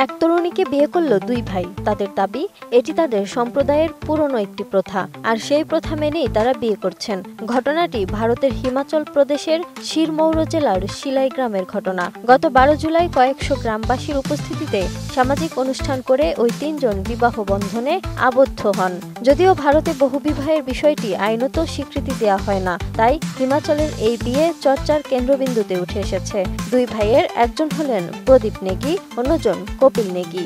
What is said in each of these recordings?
এক তরুণীকে বিয়ে করল দুই ভাই। তাদের দাবি এটি তাদের সম্প্রদায়ের পুরনো একটি প্রথা, আর সেই প্রথা মেনেই তারা বিয়ে করছেন। ঘটনাটি ভারতের হিমাচল প্রদেশের শিরমৌর জেলার শিলাই গ্রামের ঘটনা। গত 12 জুলাই কয়েকশো গ্রামবাসীর উপস্থিতিতে সামাজিক অনুষ্ঠান করে ওই তিনজন বিবাহ বন্ধনে আবদ্ধ হন। যদিও ভারতে বহুবিবাহের বিষয়টি আইনত স্বীকৃতি দেওয়া হয় না, তাই হিমাচলের এই বিয়ে চর্চার কেন্দ্রবিন্দুতে উঠে এসেছে। দুই ভাইয়ের একজন হলেন প্রদীপ নেগি, অন্যজন কপিল নেগি।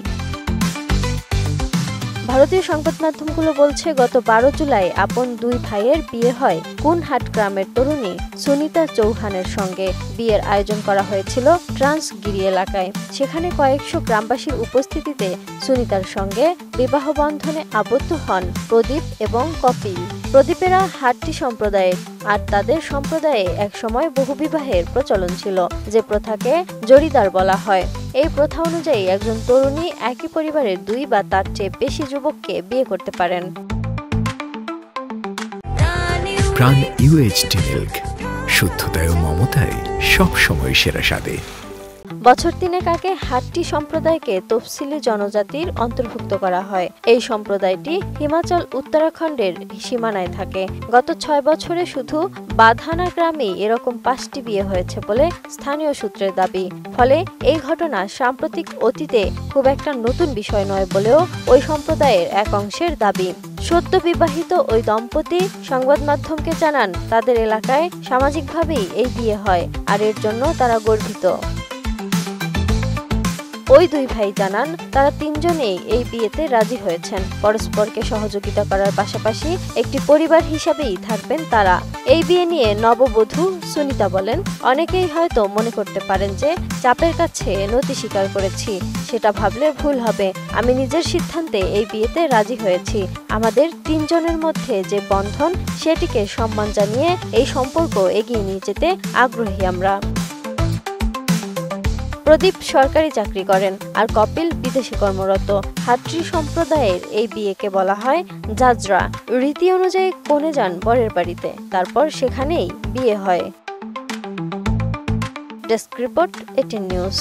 ভারতীয় সংবাদ মাধ্যমগুলো বলছে, গত 12 জুলাই আপন দুই ভাইয়ের বিয়ে হয় কুনহাট গ্রামের তরুণী সুনিতা চৌহানের সঙ্গে। বিয়ের আয়োজন করা হয়েছিল ট্রান্সগিরি এলাকায়। সেখানে কয়েকশো গ্রামবাসীর উপস্থিতিতে সুনিতার সঙ্গে বিবাহ বন্ধনে আবদ্ধ হন প্রদীপ এবং কপিল। প্রদীপেরা হাট্টি সম্প্রদায়ের, আর তাদের সম্প্রদায়ে একসময় বহুবিবাহের প্রচলন ছিল, যে প্রথাকে জরিদার বলা হয়। এই প্রথা অনুযায়ী একজন তরুণী একই পরিবারের দুই বা তার চেয়ে বেশি যুবককে বিয়ে করতে পারেন। প্রাণ ইউএইচডি মিল্ক, শুদ্ধতায় ও মমতায় সবসময় সেরা স্বাদে। বছর তিনেক আগে হাট্টি সম্প্রদায়কে তফসিলি জনজাতির অন্তর্ভুক্ত করা হয়। এই সম্প্রদায়টি হিমাচল উত্তরাখণ্ডের সীমানায় থাকে। গত 6 বছরে শুধু বাধানা গ্রামেই এরকম 5টি বিয়ে হয়েছে বলে স্থানীয় সূত্রের দাবি। ফলে এই ঘটনা সাম্প্রতিক অতীতে খুব একটা নতুন বিষয় নয় বলেও ওই সম্প্রদায়ের এক অংশের দাবি। সদ্য বিবাহিত ওই দম্পতি সংবাদ মাধ্যমকে জানান, তাদের এলাকায় সামাজিকভাবেই এই বিয়ে হয়, আর এর জন্য তারা গর্বিত। ওই দুই ভাই জানান, তারা তিনজনেই এই বিয়েতে রাজি হয়েছেন। পরস্পরকে সহযোগিতা করার পাশাপাশি একটি পরিবার হিসাবেই থাকবেন তারা। এই বিয়ে নিয়ে নববধূ সুনিতা বলেন, অনেকেই হয়তো মনে করতে পারেন যে চাপের কাছে নতি স্বীকার করেছি। সেটা ভাবলে ভুল হবে। আমি নিজের সিদ্ধান্তে এই বিয়েতে রাজি হয়েছি। আমাদের তিনজনের মধ্যে যে বন্ধন, সেটিকে সম্মান জানিয়ে এই সম্পর্ক এগিয়ে নিয়ে যেতে আগ্রহী আমরা। প্রদীপ সরকারি চাকরি করেন, আর কপিল বিদেশে কর্মরত। হাট্টি সম্প্রদায়ের এই বিয়েকে বলা হয় জাজরা। রীতি অনুযায়ী কনে যান বরের বাড়িতে, তারপর সেখানেই বিয়ে হয়। Desk report, 18 news.